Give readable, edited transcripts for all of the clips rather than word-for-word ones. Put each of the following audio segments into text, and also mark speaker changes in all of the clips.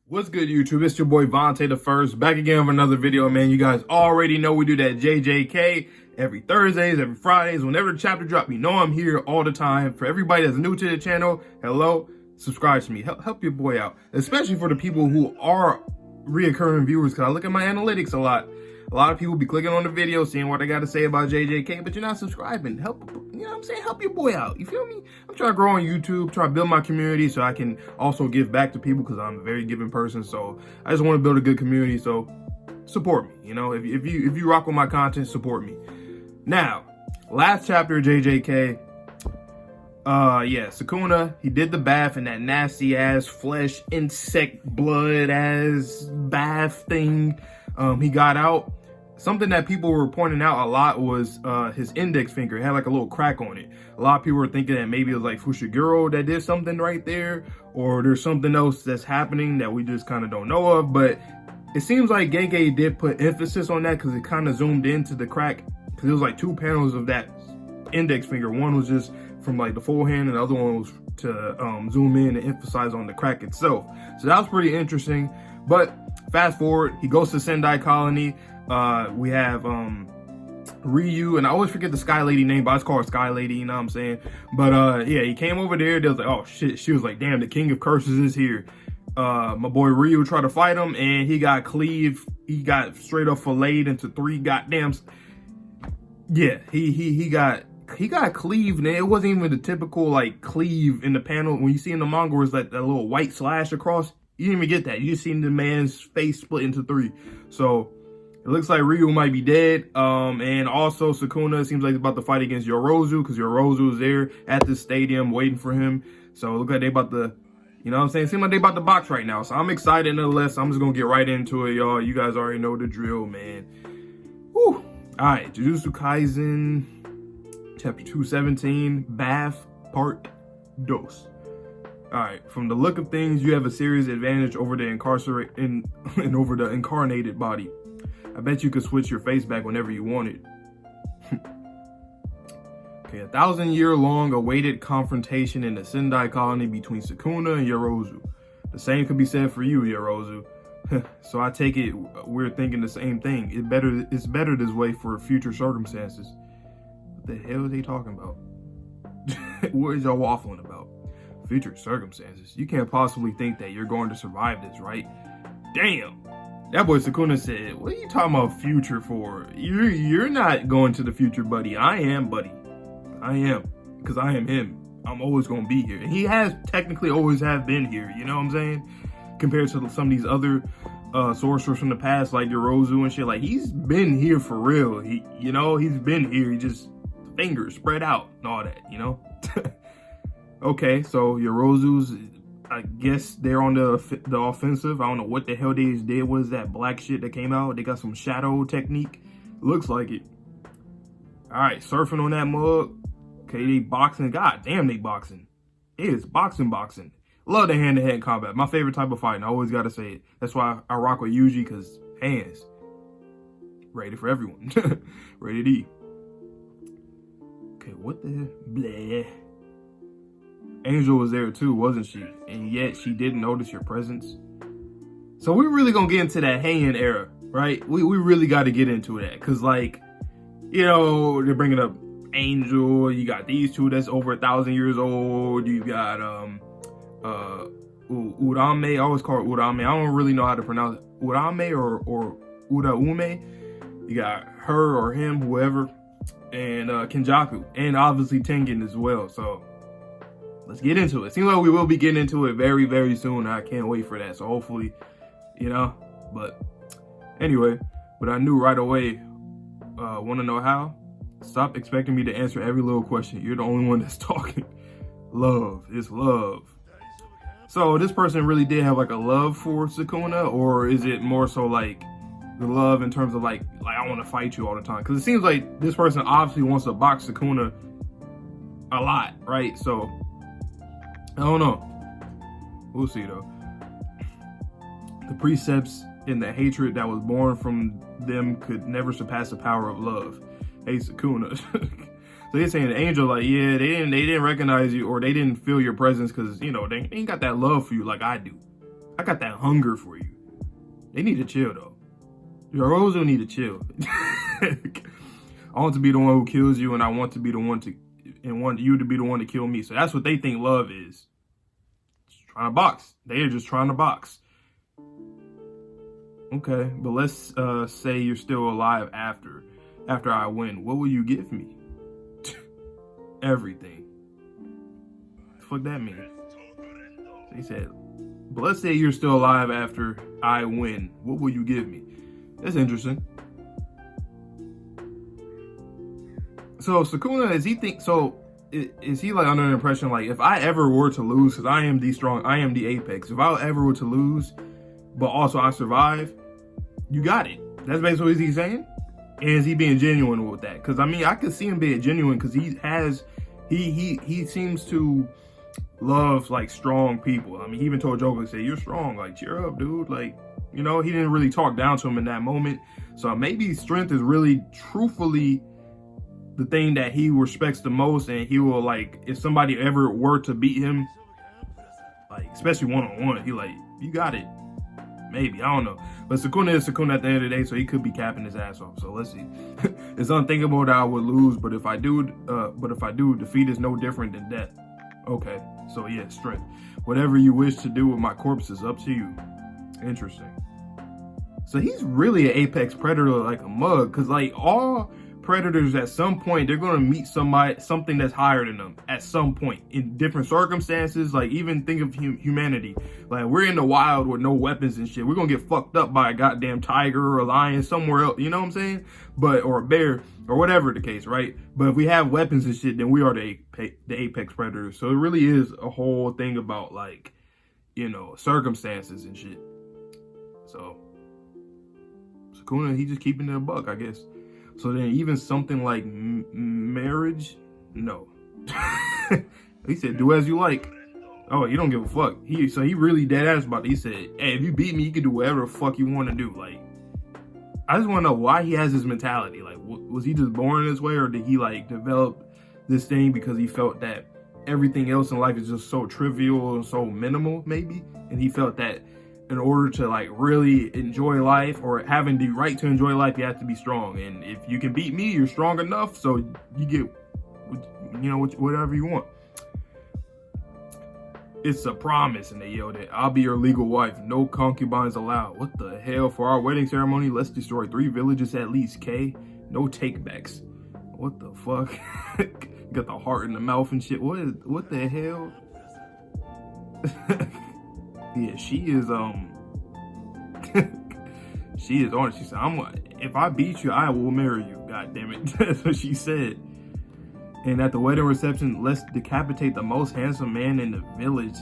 Speaker 1: What's good, YouTube? It's your boy Vontae the First, back again with another video, man. You guys already know we do that JJK every Thursdays, every Fridays, whenever the chapter drop. You know I'm here all the time. For everybody that's new to the channel, hello, subscribe to me. Help your boy out, especially for the people who are reoccurring viewers, because I look at my analytics a lot. A lot of people be clicking on the video, seeing what I got to say about JJK, but you're not subscribing. Help, you know what I'm saying? Help your boy out. You feel me? I'm trying to grow on YouTube, trying to build my community so I can also give back to people, because I'm a very giving person. So I just want to build a good community. So support me. You know, if you rock with my content, support me. Now, last chapter of JJK. Yeah, Sukuna, he did the bath in that nasty ass flesh insect blood ass bath thing. He got out. Something that people were pointing out a lot was his index finger. It had like a little crack on it. A lot of people were thinking that maybe it was like Fushiguro that did something right there, or there's something else that's happening that we just kind of don't know of. But it seems like Gege did put emphasis on that, because it kind of zoomed into the crack, because it was like two panels of that index finger. One was just from like the full hand, and the other one was to zoom in and emphasize on the crack itself. So that was pretty interesting. But fast forward, he goes to Sendai Colony. We have Ryu, and I always forget the Sky Lady name, but I just call her Sky Lady, you know what I'm saying? But yeah, he came over there. They was like, oh shit. She was like, damn, the King of Curses is here. My boy Ryu tried to fight him, and he got cleaved. He got straight up filleted into three goddamn. Yeah, he got cleaved, and it wasn't even the typical like cleave in the panel. When you see in the manga, it's like that little white slash across. You didn't even get that. You just seen the man's face split into three. So it looks like Ryu might be dead. And also Sukuna seems like he's about to fight against Yorozu, because Yorozu is there at the stadium waiting for him. So it looks like they about to, you know what I'm saying? Seems like they about to box right now. So I'm excited nonetheless. I'm just gonna get right into it, y'all. You guys already know the drill, man. Whew. All right, Jujutsu Kaisen, chapter 217, Bath, part 2. All right, from the look of things, you have a serious advantage over the and over the incarnated body. I bet you could switch your face back whenever you wanted. Okay, 1,000-year-long awaited confrontation in the Sendai Colony between Sukuna and Yorozu. The same could be said for you, Yorozu. So I take it we're thinking the same thing. It's better this way for future circumstances. What the hell are they talking about? What is y'all waffling about? Future circumstances? You can't possibly think that you're going to survive this, right? Damn. That boy Sukuna said, what are you talking about future for? You're not going to the future, buddy. I am, buddy. I am. Because I am him. I'm always going to be here. And he has technically always have been here. You know what I'm saying? Compared to some of these other sorcerers from the past, like Yorozu and shit. Like, he's been here for real. He's been here. He just, fingers spread out and all that, you know? Okay, so Yorozu's, I guess they're on the offensive. I don't know what the hell they did. What is that black shit that came out? They got some shadow technique. Looks like it. All right, surfing on that mug. Okay, they boxing. God damn, they boxing. It is boxing. Love the hand-to-hand combat. My favorite type of fighting. I always got to say it. That's why I rock with Yuji, because hands. Rated for everyone. Rated E. Okay, what the blah. Angel was there too, wasn't she? And yet she didn't notice your presence. So we're really gonna get into that Heian era, right? We really got to get into that, because, like, you know, they're bringing up Angel. You got these two that's over 1,000 years old. You got Urame. I always call it Urame. I don't really know how to pronounce it. Urame or Uraume. You got her or him, whoever, and Kenjaku, and obviously Tengen as well. So let's get into it. Seems like we will be getting into it very, very soon. I can't wait for that. So hopefully, you know, but anyway, but I knew right away. Want to know how? Stop expecting me to answer every little question. You're the only one that's talking. Love is love. So this person really did have like a love for Sukuna, or is it more so like the love in terms of like I want to fight you all the time? Because it seems like this person obviously wants to box Sukuna a lot, right? So I don't know. We'll see though. The precepts and the hatred that was born from them could never surpass the power of love. Hey, Sukuna. So they're saying the angel, like, yeah, they didn't recognize you, or they didn't feel your presence because, you know, they ain't got that love for you like I do. I got that hunger for you. They need to chill though. Yorozu need to chill. I want to be the one who kills you, and I want to be the one to, and want you to be the one to kill me. So that's what they think love is. Just trying to box. They are just trying to box. Okay, but let's say you're still alive after I win. What will you give me? Everything. What the fuck that mean? He said, but let's say you're still alive after I win. What will you give me? That's interesting. So Sukuna, is he like under the impression like if I ever were to lose, because I am the apex. If I ever were to lose, but also I survive, you got it. That's basically what he's saying. And is he being genuine with that? Because I mean, I could see him being genuine because he seems to love like strong people. I mean, he even told Joker, he said, "You're strong. Like, cheer up, dude." Like, you know, he didn't really talk down to him in that moment. So maybe strength is really, truthfully, the thing that he respects the most, and he will like, if somebody ever were to beat him, like especially one-on-one, he like, you got it. Maybe, I don't know. But Sukuna is Sukuna at the end of the day, so he could be capping his ass off. So let's see. It's unthinkable that I would lose, but if I do, defeat is no different than death. Okay, so yeah, strength. Whatever you wish to do with my corpse is up to you. Interesting. So he's really an apex predator, like a mug, because like all predators at some point, they're going to meet something that's higher than them at some point in different circumstances. Like even think of humanity. Like we're in the wild with no weapons and shit. We're going to get fucked up by a goddamn tiger or a lion somewhere else. You know what I'm saying? Or a bear or whatever the case, right? But if we have weapons and shit, then we are the apex predators. So it really is a whole thing about like, you know, circumstances and shit. So Sukuna, he just keeping it a buck, I guess. So then even something like marriage, no. He said, do as you like. Oh, you don't give a fuck. So he really dead ass about it. He said, hey, if you beat me, you can do whatever the fuck you want to do. Like, I just want to know why he has this mentality. Like, was he just born this way, or did he like develop this thing because he felt that everything else in life is just so trivial and so minimal, maybe? And he felt that in order to like really enjoy life, or having the right to enjoy life, you have to be strong. And if you can beat me, you're strong enough, so you get, you know, whatever you want. It's a promise, and they yelled it. I'll be your legal wife. No concubines allowed. What the hell? For our wedding ceremony, let's destroy 3 villages at least, K. No takebacks. What the fuck? Got the heart in the mouth and shit. What the hell? Yeah, she is she is honest. She said, if I beat you, I will marry you. God damn it. That's what she said. And at the wedding reception, let's decapitate the most handsome man in the village.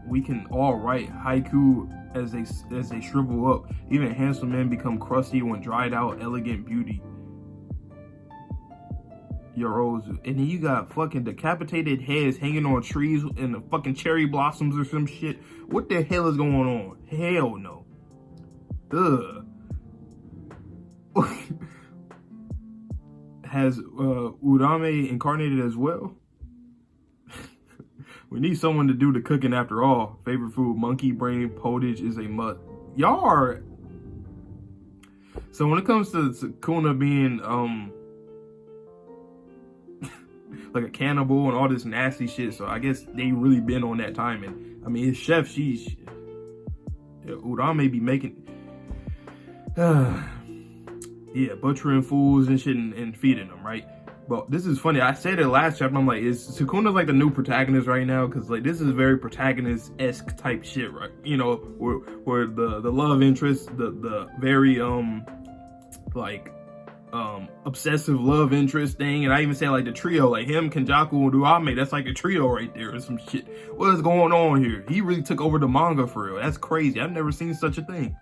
Speaker 1: We can all write haiku as they shrivel up. Even handsome men become crusty when dried out. Elegant beauty. Yorozu. And then you got fucking decapitated heads hanging on trees and the fucking cherry blossoms or some shit. What the hell is going on? Hell no. Ugh. Has Urame incarnated as well? We need someone to do the cooking after all. Favorite food, monkey brain potage is a must. Y'all are... So when it comes to Sukuna being like a cannibal and all this nasty shit, so I guess they really been on that timing. I mean, his chef, Urame be making yeah, butchering fools and shit and feeding them, right? But this is funny. I said it last chapter. I'm like, is Sukuna's like the new protagonist right now? Because like this is very protagonist-esque type shit, right? You know, where the love interest, the very obsessive love interest thing, and I even say like the trio, like him, Kenjaku, and Urame, that's like a trio right there or some shit. What is going on here? He really took over the manga for real. That's crazy. I've never seen such a thing.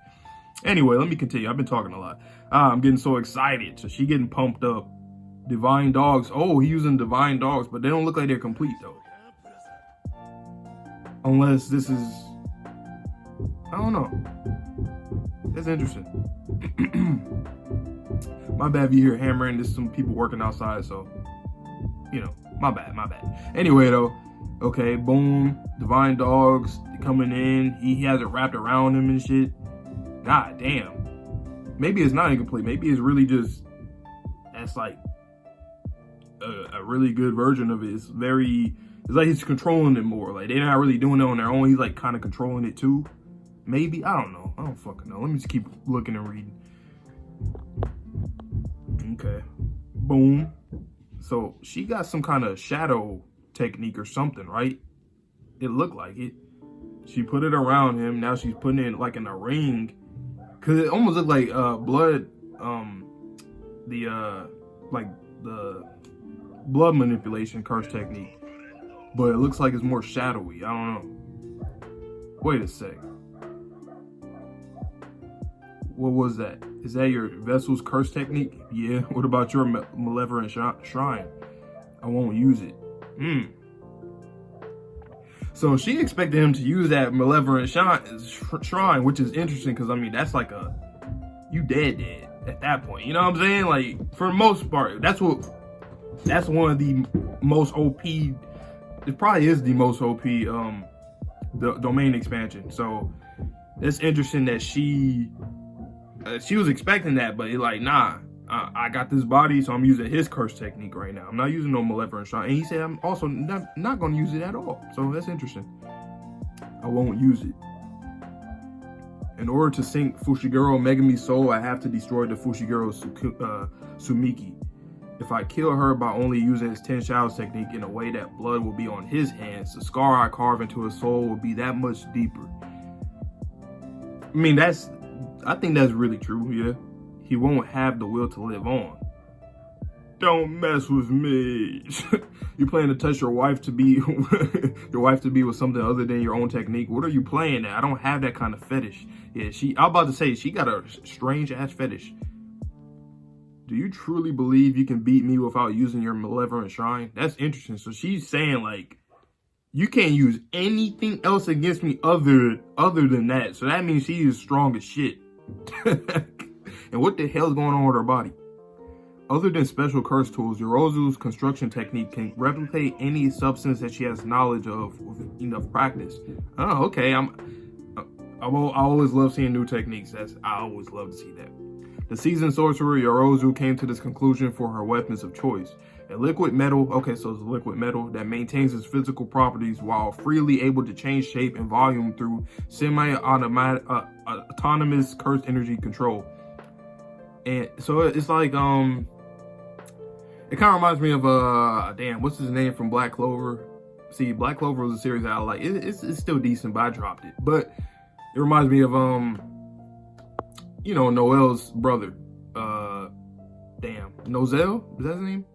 Speaker 1: Anyway, let me continue. I've been talking a lot. I'm getting so excited. So she getting pumped up. Divine dogs. Oh, he's using divine dogs, but they don't look like they're complete though. Unless this is, I don't know. That's interesting. My bad if you hear hammering. There's some people working outside, so, you know, my bad. Anyway, though, Okay, boom, divine dogs coming in. He has it wrapped around him and shit. God damn. Maybe it's not incomplete. Maybe it's really just, that's like a really good version of it. It's like he's controlling it more. Like they're not really doing it on their own. He's like kind of controlling it too. Maybe, I don't know. I don't fucking know. Let me just keep looking and reading. Okay, boom. So she got some kind of shadow technique or something, right? It looked like it. She put it around him. Now she's putting it like in a ring, cause it almost looked like blood. The blood manipulation curse technique, but it looks like it's more shadowy. I don't know. Wait a sec. What was that? Is that your vessel's curse technique? Yeah. What about your malevolent shrine? I won't use it. So she expected him to use that malevolent shrine, which is interesting because I mean that's like you dead at that point. You know what I'm saying? Like for the most part, that's one of the most OP. It probably is the most OP the domain expansion. So it's interesting that she was expecting that, but it like, nah, I got this body, so I'm using his curse technique right now. I'm not using no malevolent shrine. And he said I'm also not going to use it at all. So that's interesting. I won't use it. In order to sink Fushiguro Megami's soul, I have to destroy the Fushiguro Sumiki. If I kill her by only using his 10 shadows technique in a way that blood will be on his hands, the scar I carve into his soul will be that much deeper. I mean, I think that's really true, yeah. He won't have the will to live on. Don't mess with me. You plan to touch your wife to be with something other than your own technique? What are you playing at? I don't have that kind of fetish. Yeah, I'm about to say she got a strange ass fetish. Do you truly believe you can beat me without using your malevolent shrine? That's interesting. So she's saying like, you can't use anything else against me other than that. So that means she is strong as shit. And what the hell's going on with her body? Other than special curse tools, Yorozu's construction technique can replicate any substance that she has knowledge of with enough practice. Oh, okay. I always love seeing new techniques. I always love to see that. The seasoned sorcerer Yorozu came to this conclusion for her weapons of choice. A liquid metal, okay, so it's a liquid metal that maintains its physical properties while freely able to change shape and volume through autonomous cursed energy control. And so it's like, it kind of reminds me of, damn, what's his name from Black Clover? See, Black Clover was a series that I like. It's still decent, but I dropped it. But it reminds me of, you know, Noel's brother. Damn, Nozel? Is that his name?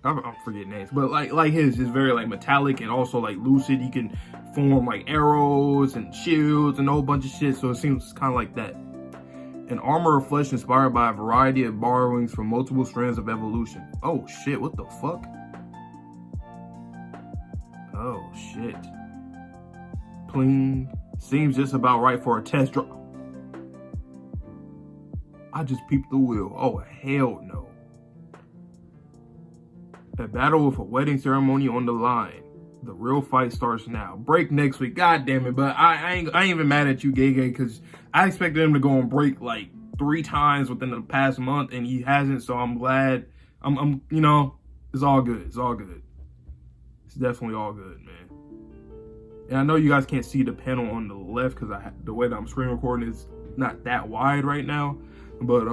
Speaker 1: I'm forgetting names, but like his is very like metallic and also like lucid. He can form like arrows and shields and a whole bunch of shit. So it seems kind of like that. An armor of flesh inspired by a variety of borrowings from multiple strands of evolution. Oh shit! What the fuck? Oh shit! Pling. Seems just about right for a test drive. I just peeped the wheel. Oh hell no. A battle with a wedding ceremony on the line. The real fight starts now. Break next week. God damn it. But I ain't even mad at you, Gay, because I expected him to go on break like 3 times within the past month, and he hasn't. So I'm glad. I'm you know, it's all good. It's all good. It's definitely all good, man. And I know you guys can't see the panel on the left because the way that I'm screen recording is not that wide right now. But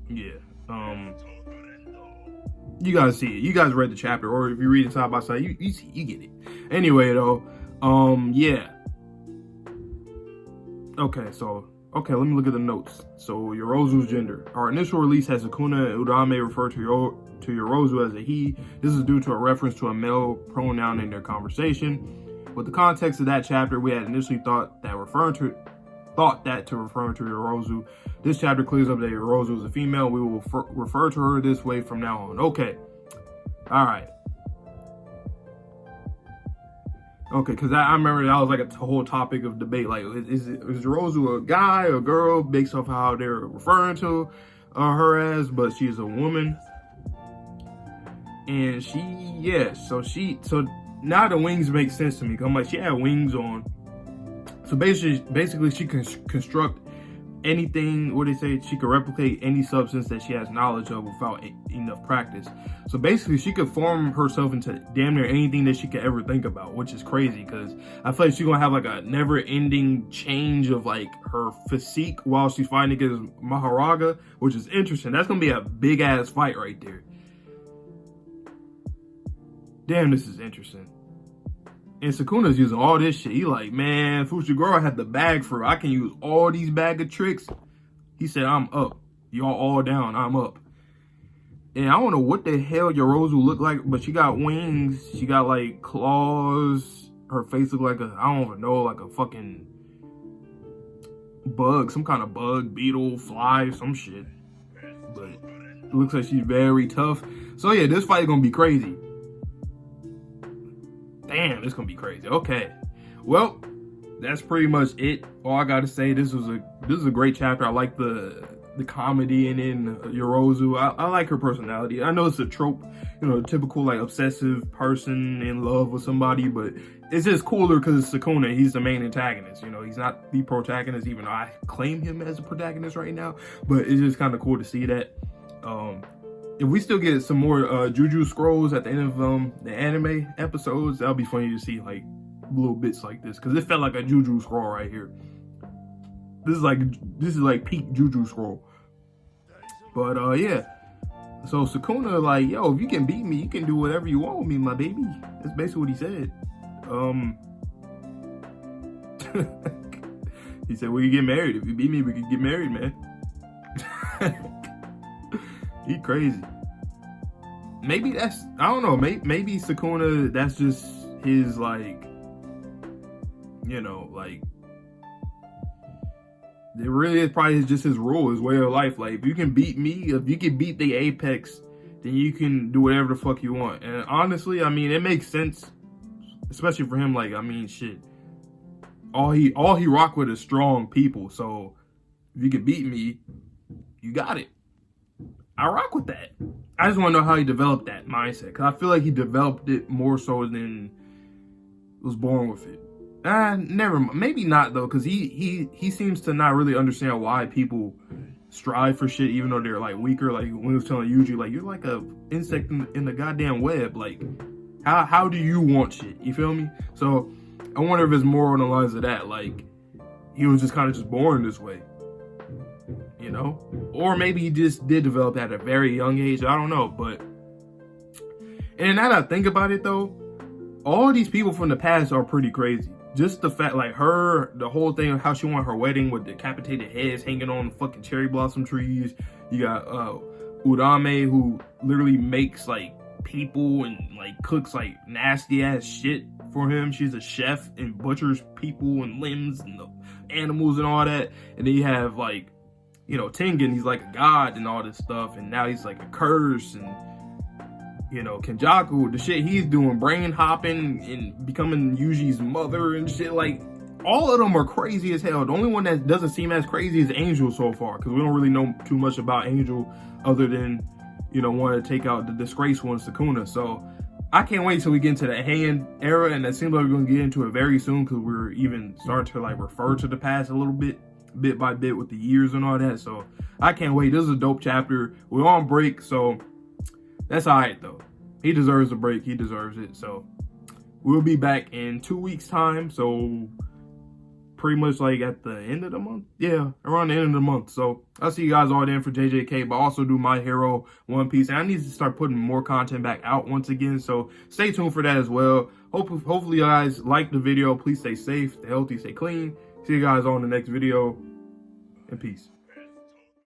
Speaker 1: yeah. You guys see it. You guys read the chapter, or if you read it side by side, you see, you get it. Anyway, though, yeah. Okay, let me look at the notes. So, Yorozu's gender. Our initial release has Sukuna and Udame refer to Yorozu as a he. This is due to a reference to a male pronoun in their conversation. With the context of that chapter, we had initially thought that to refer to Yorozu. This chapter clears up that Yorozu is a female. We will refer to her this way from now on. Okay. All right. Okay, because I remember that was like a whole topic of debate. Like, is Yorozu a guy or girl based off how they're referring to her as, but she's a woman. And so now the wings make sense to me. I'm like, she had wings on. So basically she can construct anything, what they say, she could replicate any substance that she has knowledge of without enough practice. So basically she could form herself into damn near anything that she could ever think about, which is crazy because I feel like she's gonna have like a never-ending change of like her physique while she's fighting against Maharaga, which is interesting. That's gonna be a big ass fight right there. Damn, this is interesting. And Sukuna's using all this shit. He like, man, Fushiguro had the bag for it. I can use all these bag of tricks. He said, I'm up. Y'all all down. I'm up. And I don't know what the hell Yorozu look like, but she got wings. She got like claws. Her face look like I don't even know, like a fucking bug. Some kind of bug, beetle, fly, some shit. But it looks like she's very tough. So yeah, this fight is gonna be crazy. Damn, this gonna be crazy. Okay, well, that's pretty much it. All I gotta say, this is a great chapter. I like the comedy in Yorozu. I like her personality. I know it's a trope, you know, typical like obsessive person in love with somebody, but it's just cooler because it's Sukuna. He's the main antagonist. You know, he's not the protagonist, even though I claim him as a protagonist right now. But it's just kind of cool to see that. If we still get some more Jujutsu scrolls at the end of the anime episodes, that'll be funny to see like little bits like this, because it felt like a Jujutsu scroll right here. This is like peak Jujutsu scroll. But yeah, so Sukuna like, yo, if you can beat me, you can do whatever you want with me, my baby. That's basically what he said. He said, we can get married. If you beat me, we can get married, man. He crazy. Maybe that's, I don't know, maybe Sukuna, that's just his like, you know, like, it really is probably just his rule, his way of life. Like, if you can beat me, if you can beat the Apex, then you can do whatever the fuck you want. And honestly, I mean, it makes sense, especially for him. Like, I mean, shit, all he rock with is strong people. So if you can beat me, you got it. I rock with that. I just want to know how he developed that mindset, because I feel like he developed it more so than was born with it. Never, maybe not though, because he seems to not really understand why people strive for shit even though they're like weaker. Like when he was telling Yuji, like, you're like a insect in the goddamn web. Like, how do you want shit? You feel me? So I wonder if it's more on the lines of that. Like, he was just kind of just born this way, you know? Or maybe he just did develop at a very young age. I don't know. But, and now that I think about it though, all these people from the past are pretty crazy. Just the fact, like, the whole thing of how she won her wedding with decapitated heads hanging on fucking cherry blossom trees. You got Urame, who literally makes like people and like cooks like nasty ass shit for him. She's a chef and butchers people and limbs and the animals and all that. And then you have like, you know, Tengen, he's like a god and all this stuff, and now he's like a curse. And you know, Kenjaku, the shit he's doing, brain hopping and becoming Yuji's mother and shit, like, all of them are crazy as hell. The only one that doesn't seem as crazy is Angel so far, because we don't really know too much about Angel other than, you know, wanting to take out the disgraced one, Sukuna. So I can't wait till we get into the Heian era, and it seems like we're going to get into it very soon, because we're even starting to, like, refer to the past a little bit by bit with the years and all that. So I can't wait. This is a dope chapter. We're on break, so that's all right, though. He deserves a break. He deserves it. So we'll be back in 2 weeks' time. So pretty much like at the end of the month. Yeah, around the end of the month. So I'll see you guys all then for JJK, but also do My Hero, One Piece. And I need to start putting more content back out once again. So stay tuned for that as well. Hopefully you guys like the video. Please stay safe, stay healthy, stay clean. See you guys on the next video. And peace.